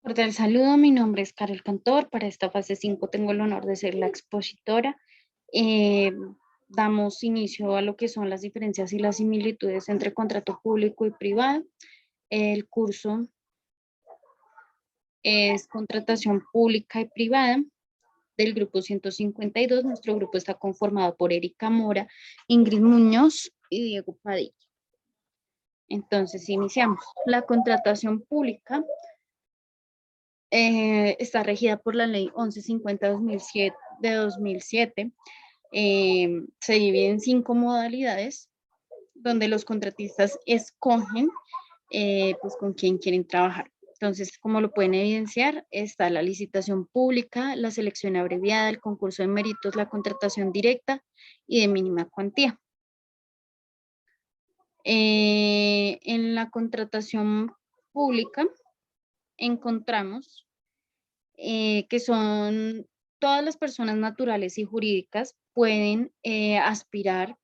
Cordial saludo, mi nombre es Carol Cantor. Para esta fase 5 tengo el honor de ser la expositora. Eh, Damos inicio a lo que son las diferencias y las similitudes entre contrato público y privado. El curso es contratación pública y privada del grupo 152. Nuestro grupo está conformado por Erika Mora, Ingrid Muñoz y Diego Padilla. Entonces, iniciamos. La contratación pública está regida por la ley 1150 de 2007. Se divide en 5 modalidades donde los contratistas escogen pues con quién quieren trabajar. Entonces, como lo pueden evidenciar, está la licitación pública, la selección abreviada, el concurso de méritos, la contratación directa y de mínima cuantía. En la contratación pública encontramos que son todas las personas naturales y jurídicas pueden aspirar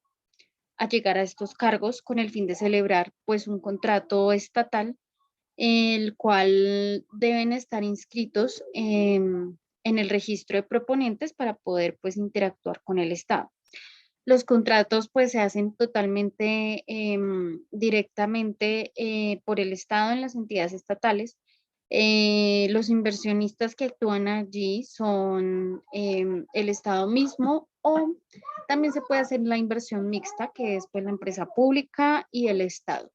a llegar a estos cargos con el fin de celebrar pues un contrato estatal, el cual deben estar inscritos en el registro de proponentes para poder pues interactuar con el Estado. Los contratos pues se hacen totalmente directamente por el Estado en las entidades estatales. Los inversionistas que actúan allí son el Estado mismo, o también se puede hacer la inversión mixta, que es pues la empresa pública y el Estado.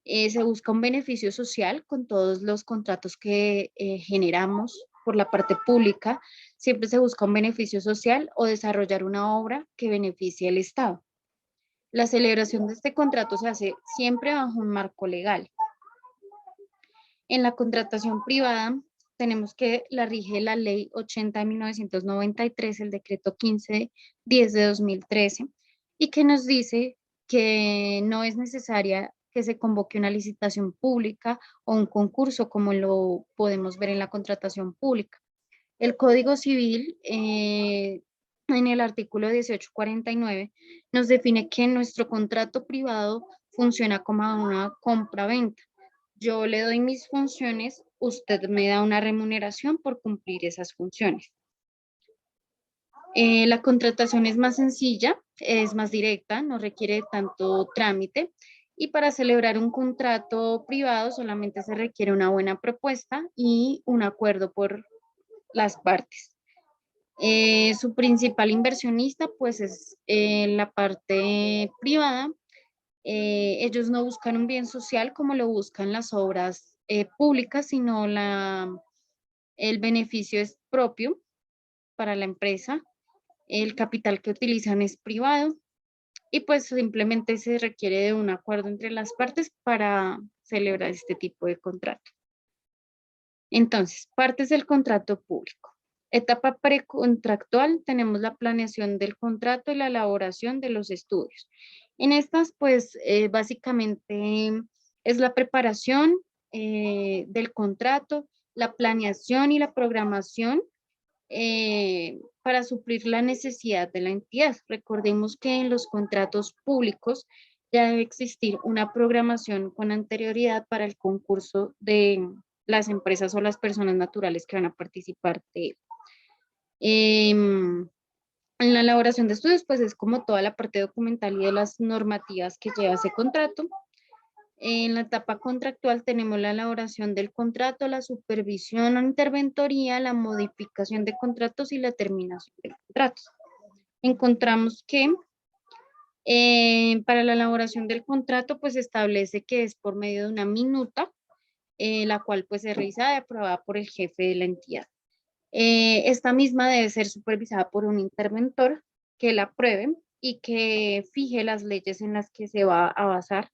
Se busca un beneficio social con todos los contratos que generamos por la parte pública. Siempre se busca un beneficio social o desarrollar una obra que beneficie al Estado. La celebración de este contrato se hace siempre bajo un marco legal. En la contratación privada tenemos que la rige la ley 80 de 1993, el decreto 1510 de 2013, y que nos dice que no es necesaria que se convoque una licitación pública o un concurso como lo podemos ver en la contratación pública. El Código Civil, en el artículo 1849, nos define que nuestro contrato privado funciona como una compra-venta. Yo le doy mis funciones, usted me da una remuneración por cumplir esas funciones. La contratación es más sencilla, es más directa, no requiere tanto trámite, y para celebrar un contrato privado solamente se requiere una buena propuesta y un acuerdo por las partes. Su principal inversionista pues es la parte privada. Ellos no buscan un bien social como lo buscan las obras públicas, sino el beneficio es propio para la empresa. El capital que utilizan es privado y pues simplemente se requiere de un acuerdo entre las partes para celebrar este tipo de contrato. Entonces, partes del contrato público. Etapa precontractual, tenemos la planeación del contrato y la elaboración de los estudios. En estas, pues, básicamente es la preparación del contrato, la planeación y la programación para suplir la necesidad de la entidad. Recordemos que en los contratos públicos ya debe existir una programación con anterioridad para el concurso de las empresas o las personas naturales que van a participar de él. En la elaboración de estudios, pues es como toda la parte documental y de las normativas que lleva ese contrato. En la etapa contractual tenemos la elaboración del contrato, la supervisión o interventoría, la modificación de contratos y la terminación de contratos. Encontramos que para la elaboración del contrato, pues establece que es por medio de una minuta, la cual pues es revisada y aprobada por el jefe de la entidad. Esta misma debe ser supervisada por un interventor que la apruebe y que fije las leyes en las que se va a basar.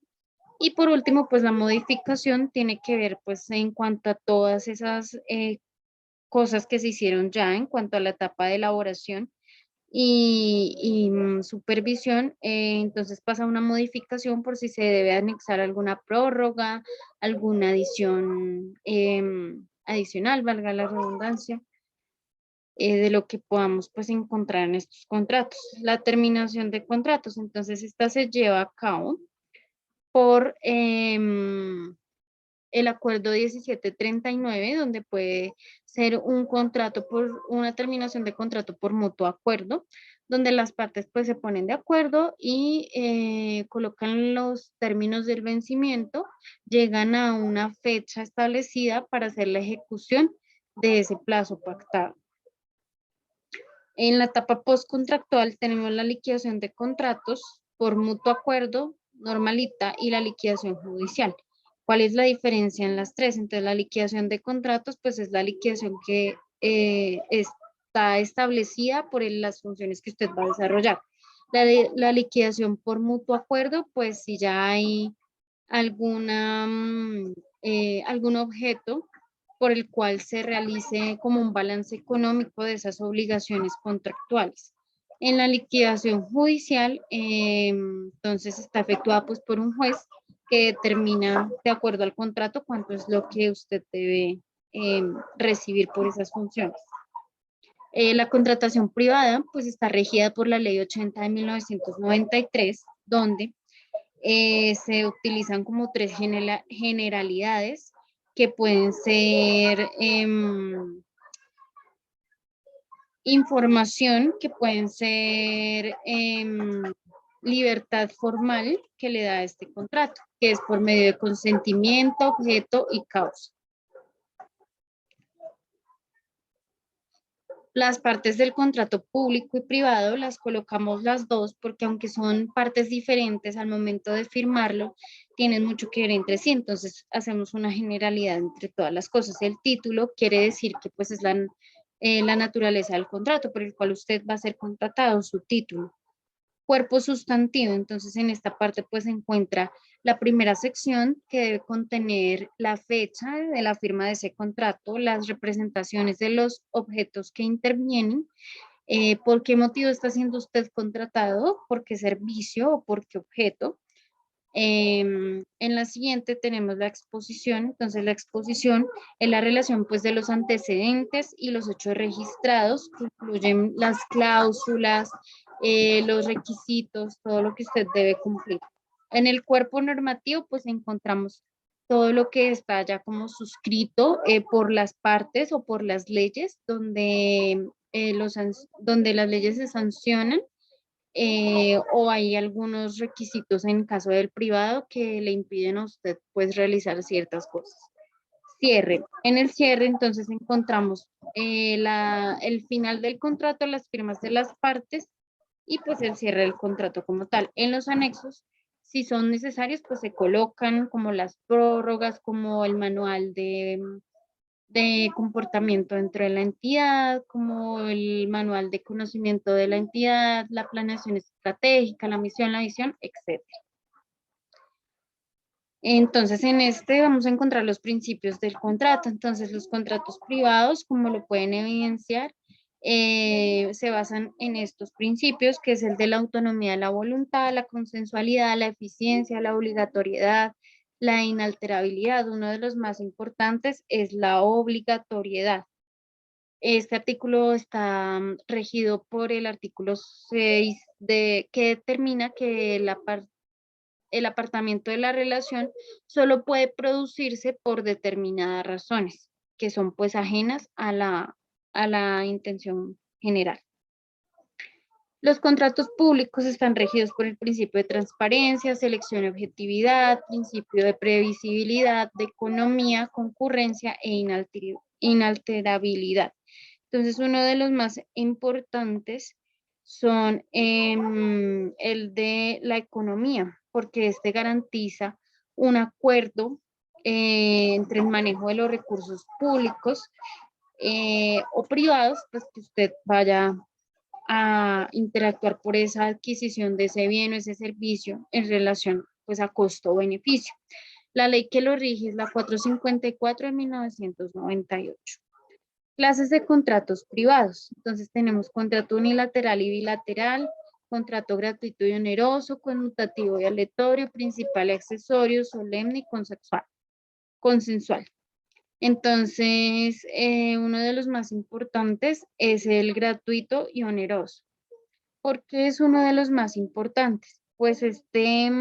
Y por último, pues la modificación tiene que ver pues en cuanto a todas esas cosas que se hicieron ya en cuanto a la etapa de elaboración y supervisión. Entonces pasa una modificación por si se debe anexar alguna prórroga, alguna adición adicional, valga la redundancia, de lo que podamos pues encontrar en estos contratos. La terminación de contratos, entonces esta se lleva a cabo por el acuerdo 1739, donde puede ser un contrato por una terminación de contrato por mutuo acuerdo, donde las partes pues se ponen de acuerdo y colocan los términos del vencimiento, llegan a una fecha establecida para hacer la ejecución de ese plazo pactado. En la etapa postcontractual tenemos la liquidación de contratos por mutuo acuerdo, normalita, y la liquidación judicial. ¿Cuál es la diferencia en las tres? Entonces, la liquidación de contratos, pues es la liquidación que está establecida por las funciones que usted va a desarrollar. La liquidación por mutuo acuerdo, pues si ya hay alguna, algún objeto por el cual se realice como un balance económico de esas obligaciones contractuales. En la liquidación judicial, entonces está efectuada pues por un juez que determina de acuerdo al contrato cuánto es lo que usted debe recibir por esas funciones. La contratación privada pues está regida por la Ley 80 de 1993, donde se utilizan como tres generalidades que pueden ser información, que pueden ser libertad formal que le da este contrato, que es por medio de consentimiento, objeto y causa. Las partes del contrato público y privado las colocamos las dos porque aunque son partes diferentes al momento de firmarlo, tienen mucho que ver entre sí, entonces hacemos una generalidad entre todas las cosas. El título quiere decir que pues es la naturaleza del contrato por el cual usted va a ser contratado, su título. Cuerpo sustantivo, entonces en esta parte pues se encuentra la primera sección que debe contener la fecha de la firma de ese contrato, las representaciones de los objetos que intervienen, por qué motivo está siendo usted contratado, por qué servicio o por qué objeto. En la siguiente tenemos la exposición, entonces la exposición es la relación pues de los antecedentes y los hechos registrados, que incluyen las cláusulas, los requisitos, todo lo que usted debe cumplir. En el cuerpo normativo pues encontramos todo lo que está ya como suscrito por las partes o por las leyes, donde las leyes se sancionan o hay algunos requisitos en caso del privado que le impiden a usted pues realizar ciertas cosas. Cierre. En el cierre entonces encontramos el final del contrato, las firmas de las partes y pues el cierre del contrato como tal. En los anexos, si son necesarios, pues se colocan como las prórrogas, como el manual de comportamiento dentro de la entidad, como el manual de conocimiento de la entidad, la planeación estratégica, la misión, la visión, etc. Entonces, en este vamos a encontrar los principios del contrato. Entonces, los contratos privados, como lo pueden evidenciar, se basan en estos principios, que es el de la autonomía de la voluntad, la consensualidad, la eficiencia, la obligatoriedad, la inalterabilidad. Uno de los más importantes es la obligatoriedad. Este artículo está regido por el artículo 6 que determina que el apartamiento de la relación solo puede producirse por determinadas razones, que son pues ajenas a la intención general. Los contratos públicos están regidos por el principio de transparencia, selección y objetividad, principio de previsibilidad, de economía, concurrencia e inalterabilidad. Entonces, uno de los más importantes son el de la economía, porque este garantiza un acuerdo entre el manejo de los recursos públicos o privados, pues que usted vaya a interactuar por esa adquisición de ese bien o ese servicio en relación pues a costo-beneficio. La ley que lo rige es la 454 de 1998. Clases de contratos privados. Entonces tenemos contrato unilateral y bilateral, contrato gratuito y oneroso, conmutativo y aleatorio, principal y accesorio, solemne y consensual. Entonces, uno de los más importantes es el gratuito y oneroso. ¿Por qué es uno de los más importantes? Pues este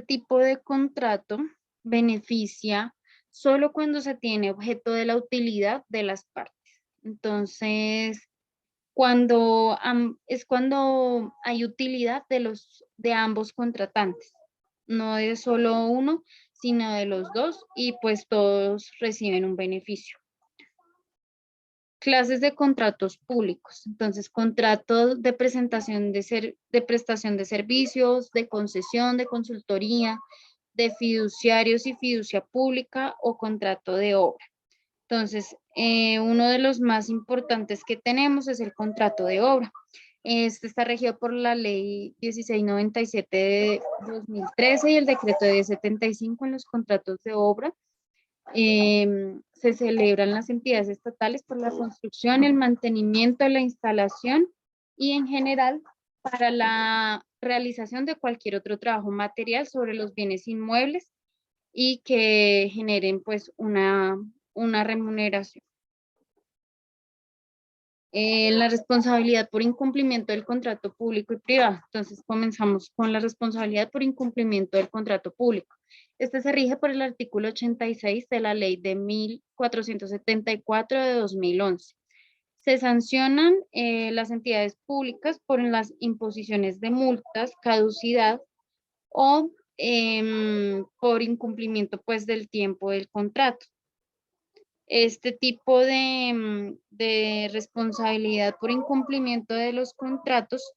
tipo de contrato beneficia solo cuando se tiene objeto de la utilidad de las partes. Entonces, es cuando hay utilidad de ambos contratantes, no de solo uno, sino de los dos, y pues todos reciben un beneficio. Clases de contratos públicos. Entonces, contratos de de prestación de servicios, de concesión, de consultoría, de fiduciarios y fiducia pública o contrato de obra. Entonces, uno de los más importantes que tenemos es el contrato de obra. Este está regido por la ley 1697 de 2013 y el decreto de 75 en los contratos de obra. Se celebran las entidades estatales por la construcción, el mantenimiento, la instalación y en general para la realización de cualquier otro trabajo material sobre los bienes inmuebles y que generen pues una remuneración. La responsabilidad por incumplimiento del contrato público y privado. Entonces comenzamos con la responsabilidad por incumplimiento del contrato público. Este se rige por el artículo 86 de la ley de 1474 de 2011. Se sancionan las entidades públicas por las imposiciones de multas, caducidad o por incumplimiento pues del tiempo del contrato. Este tipo de responsabilidad por incumplimiento de los contratos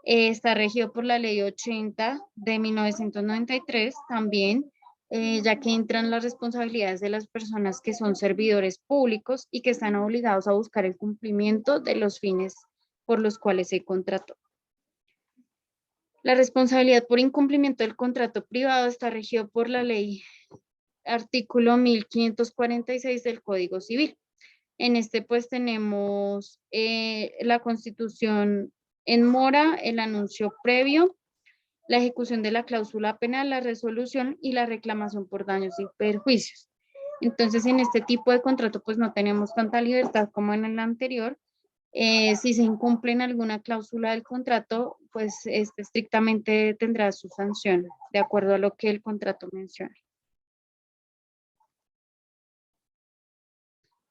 está regido por la ley 80 de 1993 también, ya que entran las responsabilidades de las personas que son servidores públicos y que están obligados a buscar el cumplimiento de los fines por los cuales se contrató. La responsabilidad por incumplimiento del contrato privado está regido por la ley artículo 1546 del Código Civil. En este pues tenemos la constitución en mora, el anuncio previo, la ejecución de la cláusula penal, la resolución y la reclamación por daños y perjuicios. Entonces en este tipo de contrato pues no tenemos tanta libertad como en el anterior. Si se incumple en alguna cláusula del contrato, pues estrictamente tendrá su sanción de acuerdo a lo que el contrato menciona.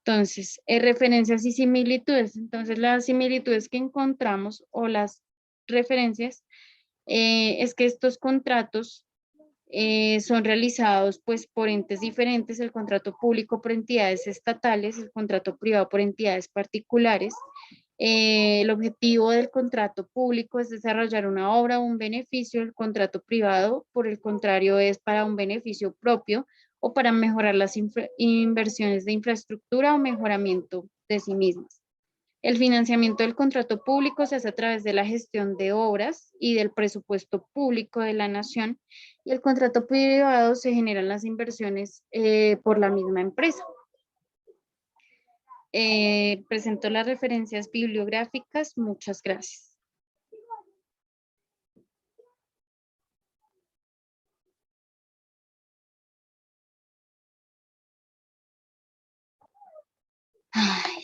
Entonces, referencias y similitudes. Entonces, las similitudes que encontramos o las referencias es que estos contratos son realizados pues por entes diferentes, el contrato público por entidades estatales, el contrato privado por entidades particulares. El objetivo del contrato público es desarrollar una obra o un beneficio, el contrato privado, por el contrario, es para un beneficio propio o para mejorar las inversiones de infraestructura o mejoramiento de sí mismas. El financiamiento del contrato público se hace a través de la gestión de obras y del presupuesto público de la nación, y el contrato privado se generan las inversiones por la misma empresa. Presento las referencias bibliográficas. Muchas gracias. Ay,